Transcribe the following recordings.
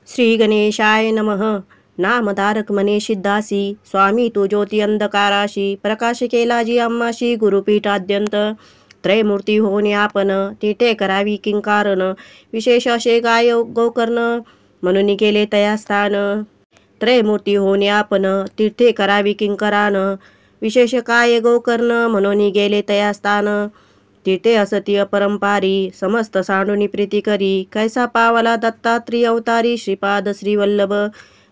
श्री गणेशाय नमः। नामधारक मने सिद्धासी, स्वामी तू ज्योती अंधकाराशी, प्रकाश केला जी आम्हाशी गुरुपीठाद्यंत. त्रयमूर्ती होणे आपण, तिथे करावी किंकारण, विशेष असे गाय गोकर्ण, म्हणून केले तया स्थान. त्रयमूर्ती होणे आपण, तीर्थे करावी किंकरान, विशेष काय गोकर्ण, म्हणून गेले तया स्थान. तिथे असती अपरंपारी, समस्त सांडूनी प्रीती करी, कैसा पावला दत्तात्री अवतारी, श्रीपाद श्रीवल्लभ.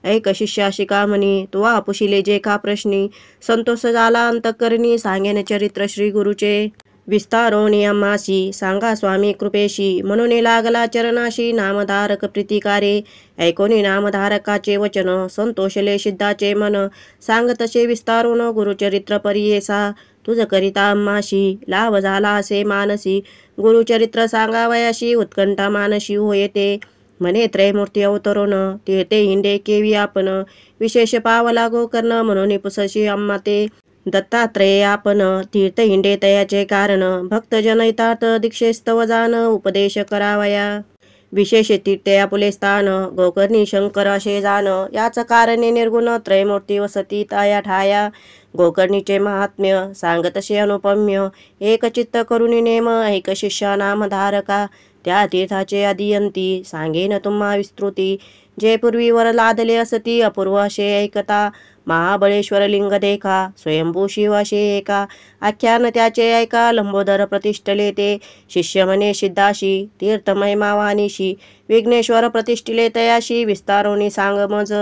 ऐक शिष्या शिकामणी, तू पुशिले जे का प्रश्नी, संतोष झाला अंतकरणी, सांगेन चरित्र श्री गुरुचे. विस्तारोणी आम्हाशी, सांगा स्वामी कृपेशी, म्हणून लागला चरणाशी, नामधारक प्रीतिकारे. ऐकोनी नामधारकाचे वचन, संतोषले सिद्धाचे मन, सांग तसे विस्तारून गुरुचरित्र परियेसा. तुझ करिता आम्हाशी, लाभ झाला असे मानसी, गुरुचरित्र सांगावयाशी, उत्कंठा मानसी होय ते. म्हणे त्रयमूर्ती अवतरण, ते हिंडे केवी आपण, विशेष पावला गोकर्ण, म्हणून पुसशी आम्हा ते. दत्तात्रय आपण, तीर्थ हिंडे तयाचे कारण, भक्तजन यथार्थ दीक्षेस्तव जाण, उपदेश करावया. विशेष तीर्थे आपुले स्थान, गोकर्णी शंकर असे जाण, याच कारणे निर्गुण त्रयमूर्ती वसती ताया ठाया. गोकर्णीचे महात्म्य सांगतसे अनुपम्य, एक चित्त करुणी नेम, ऐक शिष्या नामधारका. त्या तीर्थाचे आदियंती, सांगेन तुम्हा विस्तृती, जे पूर्वी वर लादले असती, अपूर्व असे ऐकता. महाबळेश्वर लिंग देखा, स्वयंभू शिव असे एका, आख्यान त्याचे ऐका, लंबोदर प्रतिष्ठले ते. शिष्य म्हणे सिद्धाशी, तीर्थ महिमावानीशी, विघ्नेश्वर प्रतिष्ठिले तयाशी, विस्तारोनी सांग मज.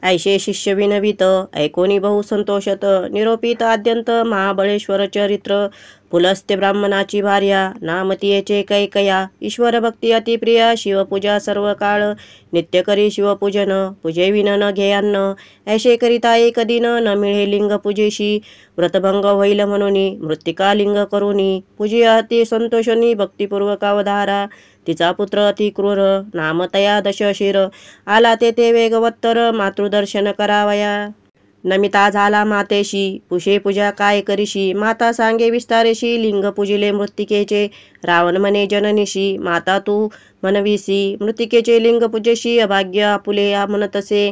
ऐशे शिष्य विनवित, ऐकोनी बहु संतोषत, निरोपित आद्यंत महाबळेश्वर चरित्र. पुलस्त्य ब्राह्मणाची भार्या, नामतीयेचे कैकया, ईश्वर भक्ती अतिप्रिया, शिवपूजा सर्व काळ, नित्य करी शिवपूजन, पूजे विन न घेयान्न. ऐशे करिता एक दिन, न मिळे लिंग पूजेशी, व्रतभंग होईल म्हणून, मृत्तिका लिंग करुनी, पूजी अति संतोषनी, भक्तिपूर्वक अवधारा. तिचा पुत्र अति क्रूर, नामतया दशशिर, आला तेथे वेगवत्तर, मातृदर्शन करावया. नमिता झाला मातेशी, पुषे पूजा काय करीशी, माता सांगे विस्तारेशी, लिंग पूजिले मृत्तिकेचे. रावण म्हणे जननीशी, माता तू म्हणविसी, मृत्तिकेचे लिंग पूजेशी, अभाग्य आपुले म्हणतसे.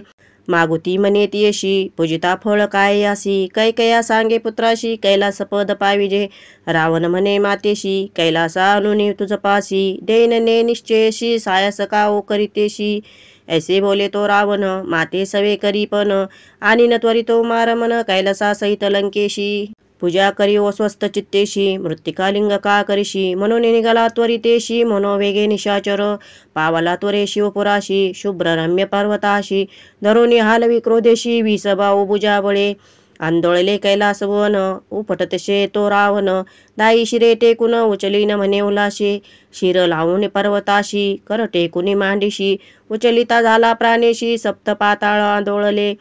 मागुती म्हणे तियेशी, पूजिता फळ काय यासी, कैकया सांगे पुत्राशी, कैलास पद पाविजे. रावण म्हणे मातेशी, कैलासा अनुनी तुझ पासी, देन ने निश्चयशी, सायस का ओ करितेशी. ऐसे बोले तो रावण, माते सवे करी पण, आणि न त्वरितो मार मन, कैलासा सहित लंकेशी. पूजा करी ओ स्वस्थ चित्तेशी, मृत्तिकालिंग का करीशी, म्हणून निघाला त्वरितेशी, मनोवेगे निशाचर. पावला त्वरे शिवपुराशी, शुभ्र रम्य पर्वताशी, धरुणी हालवी क्रोधेशी, विसबाऊ बुजाबळे. आंदोळले कैलास वन, उपटतसे तो रावण, दाई शिरे टेकून उचलीन म्हणे उलाशे. शिर लावून पर्वताशी, कर टेकुनी मांडीशी, उचलिता झाला प्राणेशी, सप्त पाताळ आंदोळले.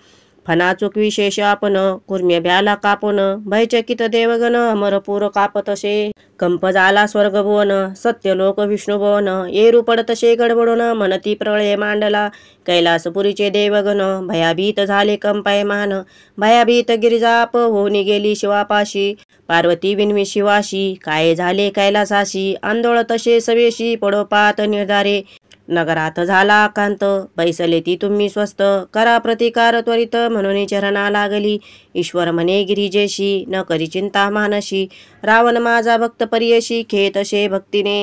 फना चूक विशेष आपण, कुर्म्य भ्याला कापून, भयचकित देवगण, अमरपूर कापतसे. कंप झाला स्वर्गभुवन, सत्यलोक विष्णुभवन, येरू पडतसे गडबडून, मनती प्रळय मांडला. कैलासपुरीचे देवगण, भयाभीत झाले कंपायमान, भयाभीत गिरिजाप होऊन गेली शिवापाशी. पार्वती विनवी शिवाशी, काय झाले कैलासाशी, आंदोळ तसे सवेशी, पडोपात निर्धारे. नगरात झाला आकांत, बैसले ती तुम्ही स्वस्त, करा प्रतिकार त्वरित, म्हणून चरणा लागली. ईश्वर म्हणे गिरिजेशी, न करी चिंता मानशी, रावण माझा भक्त परियशी, खेतशे भक्तीने.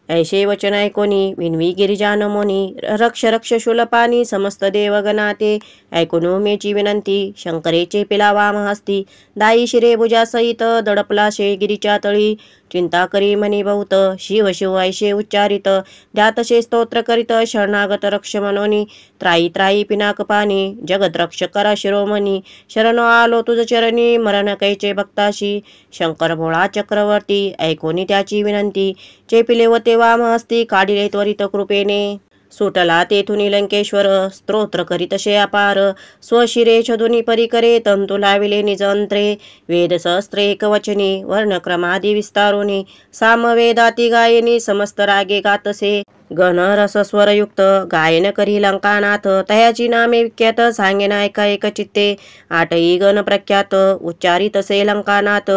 ऐशे वचन ऐकोनी, विनवी गिरिजा नमोनी, रक्ष रक्ष शूलपानी, समस्त देवगणाते. ऐकून उमेची विनंती, शंकरेचे पिला वाम हस्ती, दाई शिरे भुजा सहित, दडपला शे गिरीच्या तळी. चिंता करी म्हणे बहुत, शिव शिव ऐशे उच्चारित, द्यातशे स्तोत्र करीत, शरणागत रक्ष मनोनी. त्राई त्राई पिनाक पाणी, जगत रक्ष करा शिरोमणी, शरण आलो तुझ चरणी, मरण कैचे भक्ताशी. शंकर भोळा चक्रवर्ती, ऐकोनी त्याची विनंती, चेपिले व ते वाम हस्ती, काढिले त्वरित कृपेने. सुटला तेथून लंकेश्वर, स्तोत्र करीतशे अपार, स्वशिरे छदुनी परिकरे, तंतु लाविले निज अंतरे. वेद सहस्त्रे एकवचनी, वर्णक्रमादी विस्तारोनी, सामवेदाती गायनी, समस्त रागे गातसे. गण रस स्वरयुक्त, गायन करी लंकानाथ, तयाची नामे विख्यात, सांगेन ऐका एक चित्ते. आठही गण प्रख्यात, उच्चारित से लंकानाथ.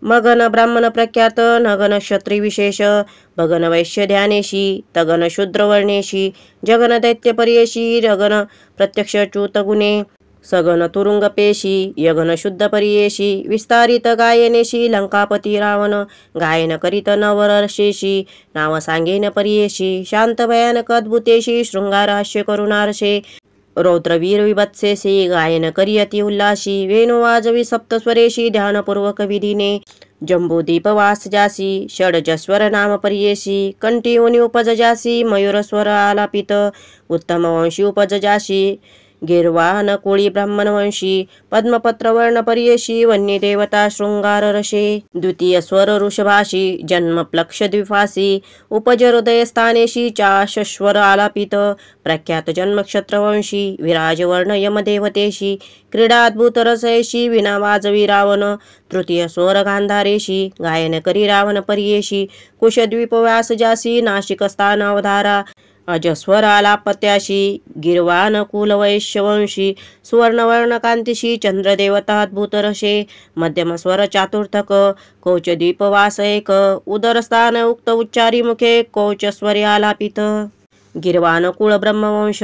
मगन ब्राह्मण प्रख्यात नगन क्षत्रिय विशेष भगन वैश्य ध्यानेशी तगन शूद्र वर्णेशी जगन दैत्य पर्येशी रगन प्रत्यक्ष च्युत गुणे सगन तुरुंग पेशी यगन शुद्ध पर्येशी विस्तारित गायनेशी लंकापती रावण गायन करीत नवरशेशी नाव सांगेन पर्येशी शांत भयानक अद्भुतेशी शृंगार हास्य करुणारशे रौद्रवीर विभत्सेसी गायन करी अति उल्लासी वेणु वाजवी सप्तस्वरेशी ध्यानपूर्वक विधीने जंबूदीप वास जासी षडजस्वर नाम पर्येशी कंठी उनी उपज जासी मयूरस्वर आलापित उत्तम वंशी उपज जासी गिर्वाहन कोळी ब्राह्मणवंशी पद्मपत्र वर्ण पर्येशी वन्य देवता शृंगार रशे द्वितीय स्वर ऋषभाशी जन्म प्लक्ष द्विफासी उपज हृदय स्थानेशी चाशस्वर आलापित प्रख्यात जन्म क्षत्रवंशी विराजवर्ण यमदेवतेशी क्रीडा अद्भुत रसयशी विना वाजवी रावण तृतीय स्वर गांधारेशी गायन करी रावण पर्येशी कुशद्वीप व्यास जासी नाशिक स्थान अवधारा अजस्वर आलापत्याशी गिर्वान कुल वैश्यवंशी सुवर्णवर्ण कांतीशी चंद्रदेवता अद्भुत रशे मध्यम स्वर चातुर्थक कौचदीप वास एक उदरस्थान उक्त उच्चारी मुखे कौचस्वरे आलापित गिर्वान कुळ ब्रह्मवंश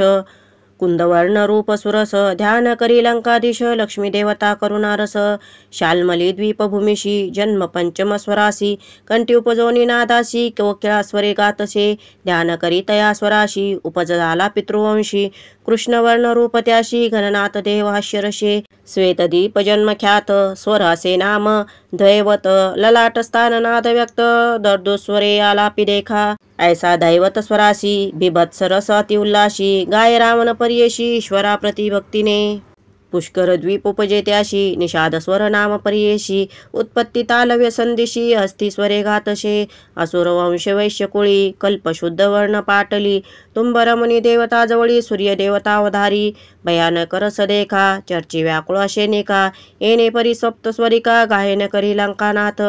कुंदवर्ण रूप सुरस ध्यान करी लंकाधीश लक्ष्मी देवता करुणारस शाल्मली द्वीपभूमिशी जन्म पंचम स्वरासी कंठी उपजोनी नादासी कोकिळास्वरे गातसे ध्यान करी तया स्वराशी उपज झाला पितृवंशी कृष्णवर्ण रूप त्याशी गणनाथ देव हास्यरशे श्वेतदीप जन्म ख्यात स्वरासे नाम दैवत ललाट स्थान नाद व्यक्त दर्दोस्वरे आलापी देखा ऐसा दैवत स्वरासी बिभत्स रस अति उल्लासी गाय रावण पर्येशी ईश्वरा प्रतिभक्तीने पुष्कर द्वीप उपजेत्याशी निषाद स्वर नाम पर्येशी उत्पत्ती तालव्य संदिशी अस्थिस्वरे घातशे असुर वंश वैश्य कुळी कल्पशुद्ध वर्ण पाटली तुंबरमणी देवता जवळी सूर्य देवता अवधारी भयानक रस देखा चर्ची व्याकुळ अशेनिका येणे परी सप्तस्वरिका गायन करी लंकानाथ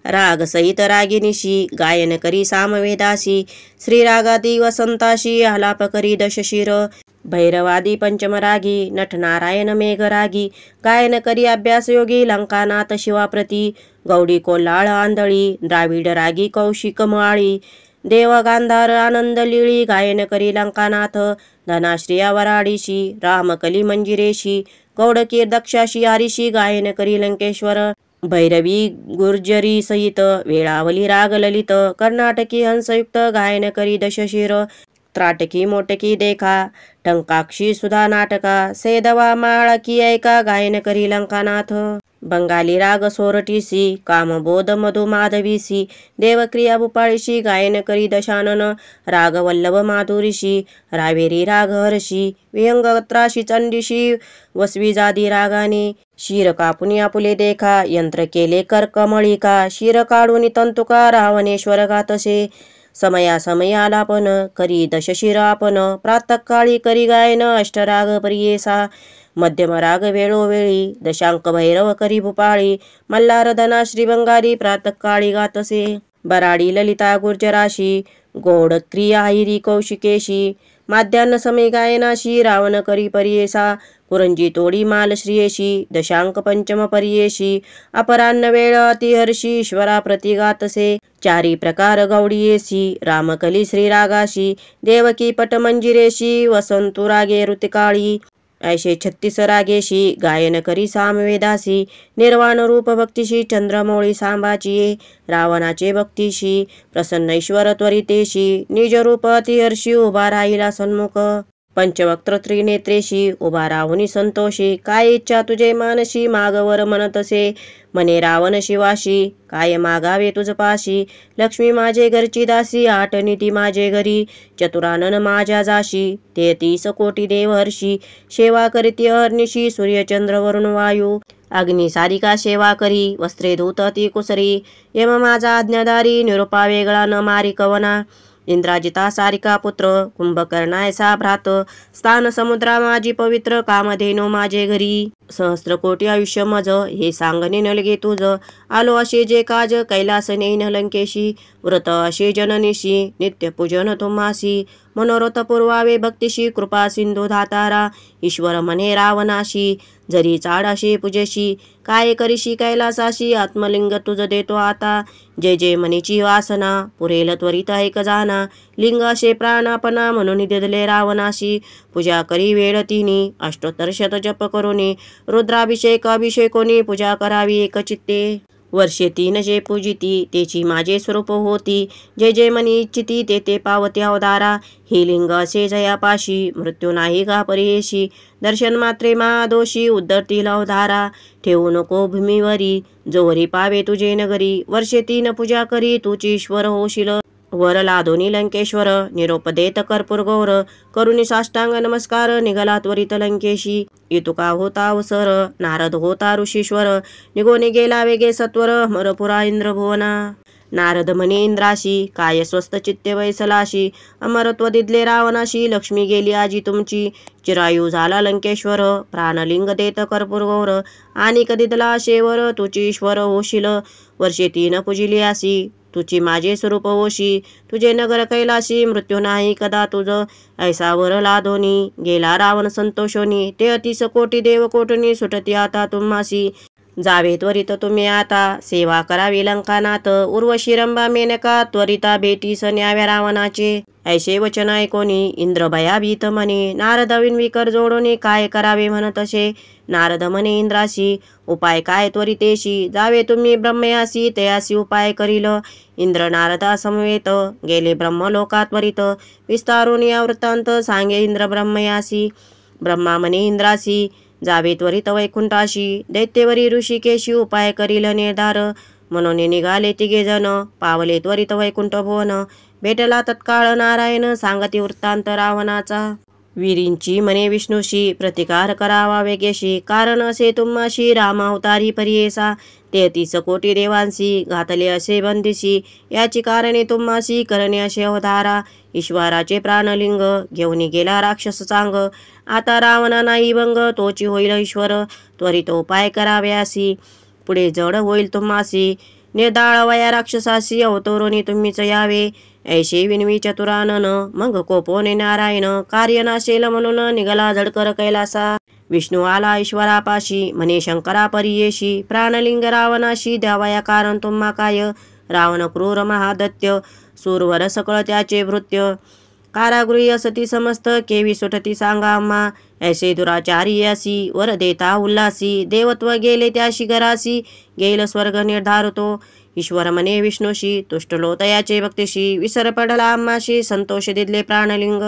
राग सहित रागिनीशी गायन करी सामवेदासी श्रीरागादी वसंताशी आलाप करी दशशिर भैरवादी पंचमरागी नटनारायण मेघरागी गायन करी अभ्यास योगी लंकानाथ शिवाप्रती गौडी कोल्हाळ आंधळी द्राविड रागी कौशिक माळी देव गांधार आनंद लिळी गायन करी लंकानाथ धनाश्रिया वराडीशी रामकली मंजिरेशी गौडकीर दक्षाशी आरिशी गायन करी लंकेश्वर भैरवी गुर्जरी सहित वेळावली राग ललित कर्नाटकी हंसयुक्त गायन करी दशशिर त्राटकी मोटकी देखा टंकाक्षी सुधा नाटका सेदवा माळकी ऐका गायन करी लंकानाथ बंगाली राग सोरटीसी कामबोध मधु माधवीसी देवक्रिया भूपाळीशी गायन करी दशानन राग वल्लभ माधुरीशी रावेरी राग हर्षी विहंगत्राशी चंडीशी वसवी जादी रागाने शिर कापुनी आपुले देखा यंत्र केले कर्कमळिका शिर काढून तंतुका रावणेश्वर गातसे समयासमयी आलापन करी दशशिर आपण प्रातःकाळी करी गायन अष्टराग पर्येसा मध्यम राग वेळोवेळी दशांक भैरव करी भूपाळी मल्हार धना श्रीबंगारी प्रातःकाळी गातसे बराडी ललिता गुर्जराशी गोड क्रिया हिरी कौशिकेशी माध्यान्ह समय गायनाशी रावण करी पर्येसा कुरंजी तोडी माल श्रियेशी दशांक पंचम पर्येशी अपरान्न वेळ अतिहर्षी ईश्वरा प्रतिगातसे चारी प्रकार गौडीयेसी रामकली श्रीरागाशी देवकी पट मंजिरेशी वसंतु रागे ऋतिकाळी ऐशे 36 रागेशी गायन करी सामवेदासी निर्वाण रूप भक्तीशी चंद्रमौळी सांबाची रावणाचे भक्तीशी प्रसन्न ईश्वर त्वरितेशी निज रूप अतिहर्षी उभा राहिला सन्मुख पंचवक्त्र त्रिनेत्रेशी उभा राहुनी संतोषी काय इच्छा तुझे मानशी मागवर म्हणतसे मने रावण शिवाशी काय मागावे तुझ पाशी लक्ष्मी माझे घरची दासी आठ नीती माझे घरी चतुरानन माझ्या जाशी 33 कोटी देवहर्षी सेवा करीती अहर्निशी सूर्यचंद्र वरुण वायू अग्नी सारिका सेवा करी वस्त्रे धूत ती कुसरी यम माझा आज्ञाधारी निरुपा वेगळा न मारी कवना इंद्राजिता सारिका पुत्र कुंभकर्णायसा भ्रात स्थान समुद्रा माझी पवित्र कामधेनो माझे घरी सहस्त्रकोटी आयुष्य मज, हे सांगणे नलगे तुझ. आलो असे जे काज, कैलास नेईन लंकेशी. व्रत असे जननीशी, नित्य पूजन तुम्हासी. मनोरथ पुरवावे भक्तिशी, कृपा सिंधू धातारा. ईश्वर म्हणे रावणाशी, जरी चाड असे पूजेशी. काय करीशी कैलासाशी, आत्मलिंग तुझ देतो आता. जय जय मनीची वासना, पुरेल त्वरित ऐक जाना. लिंग असे प्राणापणा, म्हणून दिदले रावणाशी. पूजा करी वेळ तिनी, अष्टोत्तर शत जप करुनी. रुद्राभिषेक अभिषेकोनी, पूजा करावी एक चित्ते. वर्षे 3 जे पूजिती, तेची माझे स्वरूप होती. जे जे मनी इच्छिती, ते ते पावते अवतारा. हे लिंग असे जयापाशी, मृत्यू नाही का परियेशी. दर्शन मात्रे महादोषी, उद्धरतील अवधारा. ठेवू नको भूमीवरी, जोवरी पावे तुझे नगरी. वर्षे 3 पूजा करी, तुची ईश्वर होशील. वर लादोनी लंकेश्वर, निरोप देत कर्पूर गौर. करुणी साष्टांग नमस्कार, निघाला त्वरित लंकेशी. इतुका होता अवसर, नारद होता ऋषीश्वर. निघोनी गेला वेगे सत्वर, मरपुरा इंद्रभुवना. नारद म्हणे इंद्राशी, काय स्वस्त चित्ते वैसलाशी. अमरत्व दिदले रावणाशी, लक्ष्मी गेली आजी तुमची. चिरायू झाला लंकेश्वर, प्राणलिंग देत कर्पूर गौर. आणि कदिदला शेवर, तुची ईश्वर होशील. वर्षे 3 पुजिली आसी, तुची माझे स्वरूप होशी. तुझे नगर कैलाशी, मृत्यू नाही कदा तुझ. ऐसा वर लादोनी, गेला रावण संतोषोनी. ते अतिस कोटी देव कोटनी, सुटती आता तुम्हासी. जावे त्वरित तुम्ही आता, सेवा करावी लंकानाथ. उर्वशी रंभा मेनका, त्वरिता भेटीस न्याव्या रावणाचे. ऐसे वचन ऐकोनी, इंद्र भयाभीत म्हणे. नारद विणविकर जोडोनी, काय करावे म्हणत असे. नारद म्हणे इंद्राशी, उपाय काय त्वरितेशी. जावे तुम्ही ब्रह्मयासी, तयासी उपाय करील. इंद्र नारदा समवेत, गेले ब्रह्मलोकात त्वरित. विस्तारून या वृत्तांत, सांगे इंद्र ब्रह्मयासी. ब्रह्मा म्हणे इंद्रासी, जावे त्वरित वैकुंठाशी. दैत्यवरी ऋषिकेशी, उपाय करील निर्धार. म्हणून निघाले तिघे जण, पावले त्वरित वैकुंठ भुवन. भेटला तत्काळ नारायण, सांगती वृत्तांत रावणाचा. वीरींची म्हणे विष्णूशी, प्रतिकार करावा वेगेशी. कारण असे तुम्हाशी, राम अवतारी परियेसा. 33 कोटी देवांसी, घातले असे बंदिशी. याची कारणे तुम्हासी, करणे असे अवधारा. ईश्वराचे प्राणलिंग, घेऊन गेला राक्षस चांग. आता रावणा नाही भंग, तोची होईल ईश्वर. त्वरित उपाय कराव्यासी, पुढे जड होईल तुम्हासी. निर्दाळ वया राक्षसासी, अवतरोनी तुम्हीच यावे. ऐशे विनवी चतुरानन, मग कोपोने नारायण. कार्य नाशेल म्हणून, निघाला झडकर कैलासा. विष्णू आला ईश्वरापाशी, म्हणे शंकरा परियेशी. प्राणलिंग रावणाशी, द्यावया कारण तुम्हा काय. रावण क्रूर महादत्य, सूरवर सकळ त्याचे भृत्य. कारागृही असती समस्त, केवी सुटती सांगा आम्हा. ऐसे दुराचारी असी, वर देता उल्हासी. देवत्व गेले त्याशी घरासी, गेल स्वर्ग निर्धारतो. ईश्वर म्हणे विष्णूशी, तुष्टलो तयाचे भक्तीशी. विसर पडला आम्हाशी, संतोष दिदले प्राणलिंग.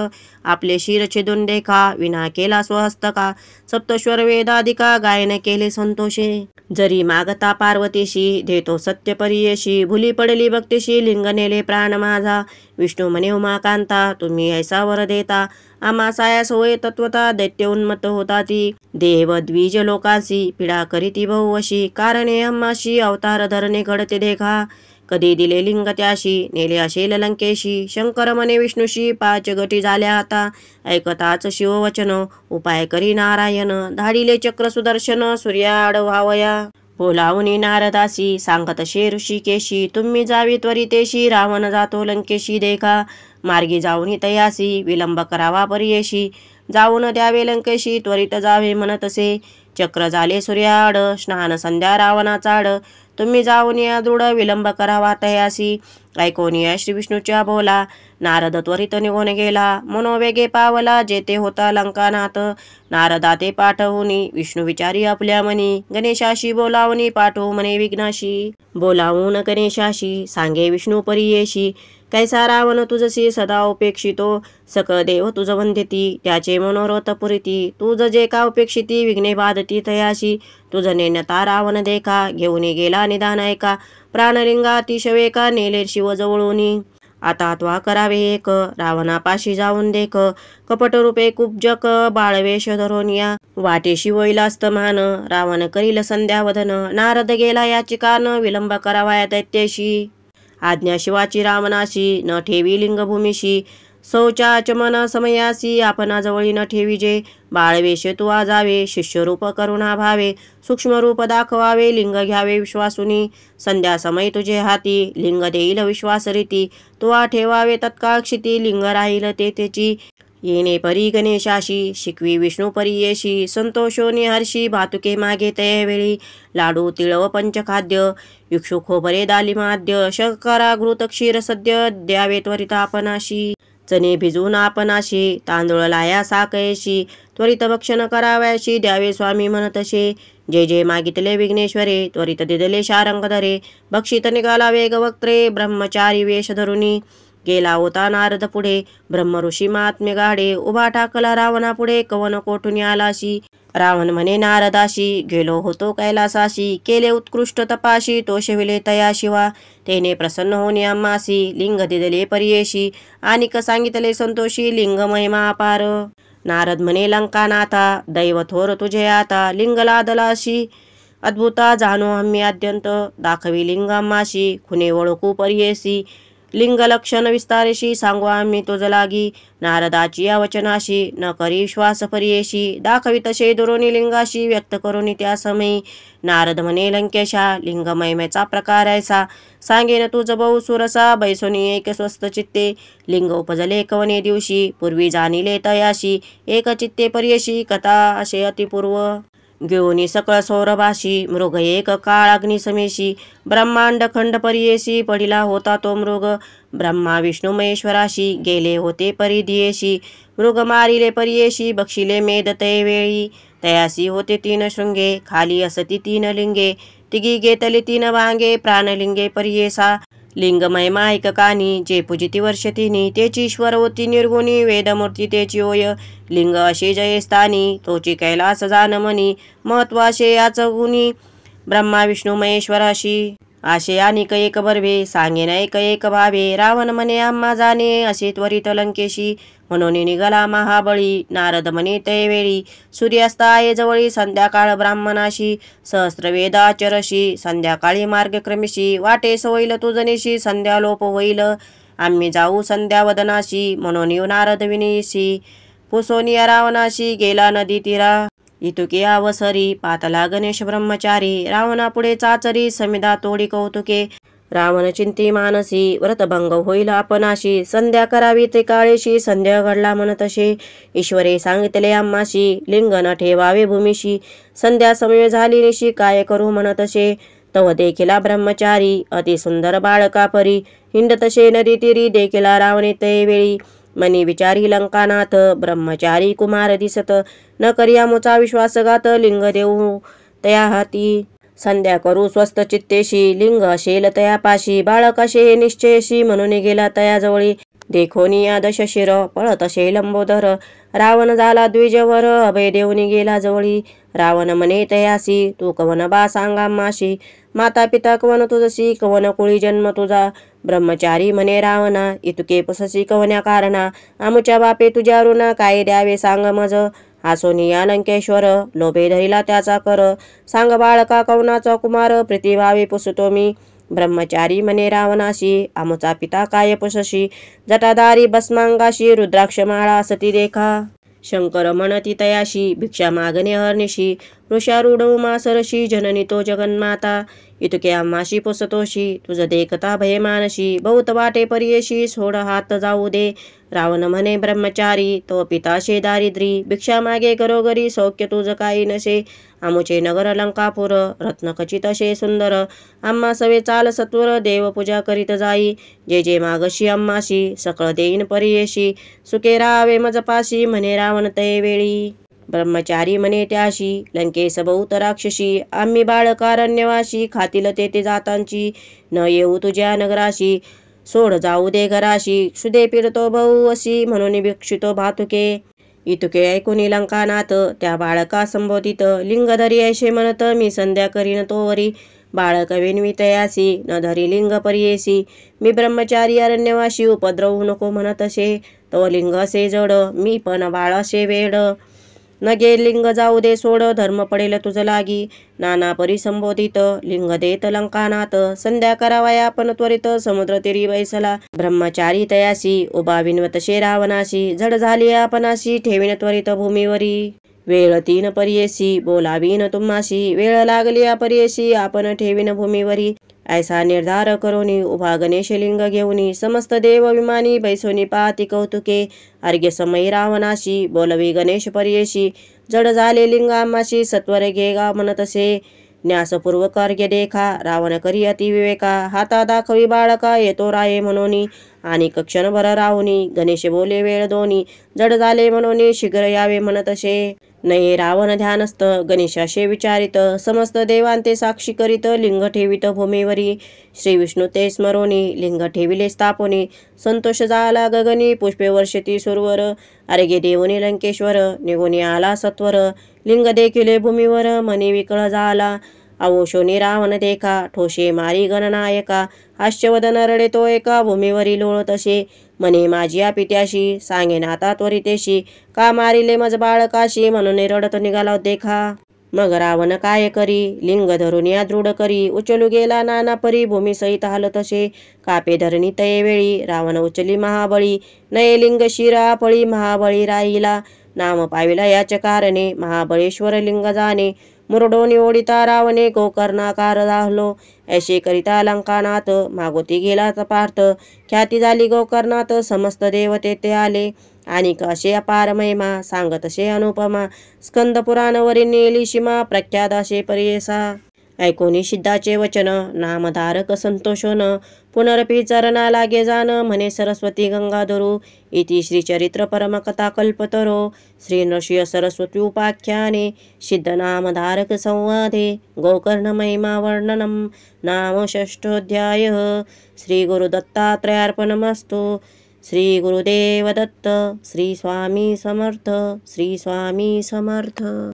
आपले शिर छेदून देखा, विना केला स्वहस्तका. सप्तश्वर वेदाधिका, गायन केले संतोषे. जरी मागता पार्वतीशी, देतो सत्य परियेशी. भुली पडली भक्तीशी, लिंग नेले प्राण माझा. विष्णू म्हणे उमाकांता, तुम्ही ऐसा वर देता. आम्हा सायास होय तत्वता, दैत्य उन्मत्त होता ती. देव द्विज लोकांसी, पीडा करीती बहुवशी. कारणे आम्हाशी, अवतार धरणे घडते देखा. कधी दिले लिंग त्याशी, नेले असेल लंकेशी. शंकर म्हणे विष्णूशी, 5 गटी झाल्या आता. ऐकताच शिववचन, उपाय करी नारायण. धाडिले चक्र सुदर्शन, सूर्याड व्हावया. बोलावूनी नारदासी, सांगत शे ऋषिकेशी. तुम्ही जावी त्वरितेशी, रावण जातो लंकेशी देखा. मार्गी जाऊन तयासी, विलंब करावा परियेशी. जाऊन द्यावे लंकेशी, त्वरित जावे म्हणतसे. चक्र झाले सूर्याड, स्नान संध्या रावणाचाड. तुम्ही जाऊन या दृढ, विलंब करावा तयासी. ऐकून या श्री विष्णूच्या बोला, नारद त्वरित निघून गेला. मनोवेगे पावला, जेथे होता लंकानाथ. नारदा ते पाठवूनी, विष्णू विचारी आपल्या मनी. गणेशाशी बोलावूनी, पाठवू म्हणे विघ्नाशी. बोलावून गणेशाशी, सांगे विष्णू परियेशी. कैसा रावण तुझसी सदा उपेक्षितो. सकळ देव तुझ वंदिती, त्याचे मनोरथ पुरिती. तुझ जे का उपेक्षिती, विघ्ने बाधती तयाशी. तुझ नेणता रावण देखा, घेऊन गेला निदान ऐका. प्राणलिंगा अतिशवेका, नेले शिव जवळूनी. आता त्वा करावे एक, रावणापाशी जाऊन देख. कपट रूपे कुब्जक, बाळवेश धरून या. वाटेशी वैलास्तमान, रावण करील संध्यावदन. नारद गेला याची कारण, विलंब करावा दैत्येशी. आज्ञा शिवाची रावणाशी, न ठेवी लिंगभूमीशी. शौचाचमन समयासी आपणा जवळी न ठेविजे, बाळवेश तू आजावे, शिष्यरूप करुणा भावे, सूक्ष्मरूप दाखवावे, लिंग घ्यावे विश्वासुनी, संध्या समय तुझे हाती, लिंग देईल विश्वासरीती, तुवा ठेवावे तत्काळ क्षिती, लिंग राहील ते त्याची, येणे परी गणेशाशी, शिकवी विष्णू परी येशी, संतोषोनी हर्षी, भातुके मागे तयवेळी, लाडू तिळव पंचखाद्य, इक्षु खोबरे दालिमाद्य, शर्करा घृत क्षीर सद्य, द्यावे त्वरित आपणाशी, चणे भिजून आपणाशी, तांदूळ लाया साकयशी, त्वरित भक्षण करावयाशी, द्यावे स्वामी म्हणतसे, जे जे मागितले विघ्नेश्वरे, त्वरित दिदले शारंग धरे, भक्षित निघाला वेग वक्त्रे, ब्रह्मचारी वेश धरुनी, गेला होता नारद पुढे, ब्रह्मऋषी महात्म्य गाढे, उभा टाकला रावणा पुढे, कवन कोठून आलाशी, रावण म्हणे नारदाशी, गेलो होतो कैलासाशी, केले उत्कृष्ट तपाशी, तो शिविले तया शिवा, तेने प्रसन्न होणे आम्हासी, लिंग दिदले परियेशी, आनिक सांगितले संतोषी, लिंग महिमा अपार, नारद म्हणे लंकानाथा, दैव थोर तुझे आता, लिंग लादलाशी, अद्भुता जाणो आम्ही अद्यंत, दाखवी लिंग आम्हाशी, खुने ओळखू परियेसी, लिंग लक्षण विस्तारेशी, सांगू आम्ही तुझ लागी, नारदाची या वचनाशी, न करी विश्वास परियेशी, दाखवी तसे दुरोनी लिंगाशी, व्यक्त करुनी त्या समयी, नारद म्हणे लंकेशा, लिंग महिमेचा प्रकार ऐसा, सांगेन तुझ बहु सुरसा, बैसोनी एक स्वस्त चित्ते, लिंग उपजले कवने दिवशी, पूर्वी जाणिले तयाशी, एक चित्ते परियेशी, कथा असे अतिपूर्व, घेऊनी सकळ सौरभाशी, मृग एक काळ अग्निसमेशी, ब्रह्मांड खंड परियेशी, पडिला होता तो मृग, ब्रह्मा विष्णू महेश्वराशी, गेले होते परिधियेशी, मृग मारिले परियेशी, बक्षिले मेद तैवेळी, तयासी होते तीन शृंगे, खाली असती तीन लिंगे, तिघी घेतले तीन वांगे, प्राणलिंगे परियेसा, लिंग महिमा ऐककानी, जे पूजिती वर्षतिनी, तेची ईश्वर होती निर्गुणी, वेदमूर्ती तेची होय, लिंग असे जयस्थानी, तोची कैलास जान मनी, महत्वाशे याच गुणी, ब्रह्मा विष्णू महेश्वराशी, आशे अनिक एक बर्वे, सांगेन एक एक भावे, रावण म्हणे आम्हा जाणे, असे त्वरित लंकेशी, म्हणून निघाला महाबळी, नारद म्हणे तैवेळी, सूर्यास्ताये जवळी, संध्याकाळ ब्राह्मणाशी, सहस्रवेदाचरशी, संध्याकाळी मार्गक्रमेशी, वाटे होईल तुझनेशी, संध्या लोप होईल, आम्ही जाऊ संध्या वदनाशी, म्हणून येऊ नारद विनीशी, पुसोनिया रावणाशी, गेला नदी तीरा, इतुके अवसरी, पातला गणेश ब्रह्मचारी, रावणा पुढे चाचरी, समिधा तोडी कौतुके, रावण चिंती मानसी, व्रतभंग होईल आपणाशी, संध्या करावी ते काळेशी, संध्या घडला म्हणतसे, ईश्वरे सांगितले आम्हाशी, लिंग न ठेवावे भूमीशी, संध्या समय झाली निशी, काय करू म्हणतसे, तव देखिला ब्रह्मचारी, अति सुंदर बाळका परी, हिंडतसे नदी तीरी, देखिला रावणे तैवेळी, मनी विचारी लंकानाथ, ब्रह्मचारी कुमार दिसत, न करिया मुचा विश्वासघात, लिंग देऊ तया हाती, संध्या करू स्वस्त चित्तेशी, लिंग असेल तयापाशी, बाळक असे निश्चयशी, म्हणून गेला तयाजवळी, देखोनी या दशशिर, पळत असे लंबोदर, रावण झाला द्विजवर, अभय देऊनी गेला जवळी, रावण म्हणे तयासी, तू कवन बा सांगा माशी, माता पिता कवन तुझसी, कवन कुळी जन्म तुझा, ब्रह्मचारी म्हणे रावणा, इतुके पुससी कवन्या कारणा, आमुच्या बापे तुझ्या ऋणा, काय द्यावे सांग मज, हासोनिया लंकेश्वर, लोभे धरिला त्याचा कर, सांग बाळका कवनाचा कुमार, प्रीतिभावे पुसतो मी, ब्रह्मचारी म्हणे रावणाशी, आमुचा पिता काय पुसशी, जटाधारी भस्मांगाशी, रुद्राक्षमाळा सती देखा, शंकर म्हणती तयाशी, भिक्षा मागणे हरनिशी, वृषारूढ उमा सरशी, जननी तो जगन्माता, इतके आम्हाशी पुसतोशी, तुझ देखता भयमानशी, बहुत वाटे परियेशी, सोड हात जाऊ दे, रावण म्हणे ब्रह्मचारी, तो पिताशे दारिद्री, भिक्षा मागे घरोघरी, सौख्य तुझ काही नसे, आमुचे नगर लंकापूर, रत्न खचित असे सुंदर, आम्हा सवे चाल सत्वर, देव पूजा करीत जाई, जे जे मागशी आम्हाशी, सकळ देईन परियेशी, सुखे राहावे मजपाशी, म्हणे रावण तैवेळी, ब्रह्मचारी म्हणे त्याशी, लंकेश बहुत राक्षसी, आम्ही बाळकारण्यवाशी, खातील तेथे जातांची, न येऊ तुझ्या नगराशी, सोड जाऊ दे घराशी, क्षुदे पिरतो भाऊ अशी, म्हणून भिक्षितो भातुके, इतुके ऐकुनी लंकानाथ, त्या बाळका संबोधित, लिंग धरी ऐशे म्हणत, मी संध्या करीन तोवरी, बाळक विनवी तयासी, न धरी लिंग परियेसी, मी ब्रह्मचारी अरण्यवाशी, उपद्रवू नको म्हणत असे, तो लिंग असे जड, मी पण बाळ असे वेड, न गे लिंग जाऊ दे सोड, धर्म पडेल तुझ लागी. नाना परी संबोधित लिंग देत लंकानाथ. संध्या करावया आपण त्वरित, समुद्र तीरी बैसला. ब्रह्मचारी तयासी उभा विनवत शे रावणाशी. झड झाली आपणाशी ठेवीन त्वरित भूमीवरी. वेळ तीन परियेसी बोलावीन तुम्हाशी. वेळ लागली अपरियेसी आपण ठेवीन भूमीवरी. ऐसा निर्धार करोनी उभा गणेश लिंग घेऊनी. समस्त देव विमानी बैसोनी पाहती कौतुके. अर्घ्य समयी रावणाशी बोलवी गणेश परियेशी. जड झाले लिंग आम्हाशी सत्वर घे गा म्हणतसे. न्यासपूर्वक अर्घ्य देखा रावण करी अति विवेका. हाता दाखवी बाळका येतो राये म्हणोनी. आणि क्षणभर राहुनी गणेश बोले वेळ दोनी. जड झाले म्हणोनी शीघ्र यावे म्हणतसे. नये रावण ध्यानस्थ गणेशाशे विचारित. समस्त देवांते साक्षी करीत लिंग ठेवित भूमीवरी. श्री विष्णू ते स्मरोनी लिंग ठेविले स्थापोनी. संतोष झाला गगनी पुष्पे वर्षती सुरवर. अर्घ्य देवनी लंकेश्वर निघून आला सत्वर. लिंग देखिले भूमीवर मनी विकळ झाला. अवशोनी रावण देखा ठोशे मारी गणनायका. हास्यवदन रडे तो एका भूमीवरी लोळत असे. म्हणे माझी पित्याशी सांगेन आता त्वरितेशी. का मारिले मज बाळकाशी म्हणून रडत निघाला देखा. मग रावण काय करी लिंग धरून या दृढ करी. उचलू गेला नाना परी भूमी सहित हालत असे. कापे धरणी तये वेळी रावण उचली महाबळी. नये लिंग शिरा फळी महाबळी राहिला. नाम पाविला याचे कारणे महाबळेश्वर लिंग जाणे. मुरडोनी ओढिता रावणे गोकर्णाकार झालो. ऐशे करिता लंकानाथ मागोती गेला पार्थ. ख्याती झाली गोकर्णात समस्त देव तेथे आले. आणि असे अपार महिमा सांगतसे अनुपमा. स्कंद पुराणवरी नेली सीमा प्रख्यात असे परियेसा. ऐकोनी सिद्धाचे वचन नामधारक संतोषोन. पुनरपी चरणा लागे जाण म्हणे सरस्वती गंगाधरो. इति श्रीचरित्र परमकथा कल्पतरो. श्री नृसिंह सरस्वती उपाख्याने सिद्धनामधारक संवादे गोकर्ण महिमा वर्णनम नाम षष्ठोऽध्याय. श्री गुरुदत्तात्रयार्पणमस्तु. श्री गुरुदेव दत्त. श्री स्वामी समर्थ. श्री स्वामी समर्थ.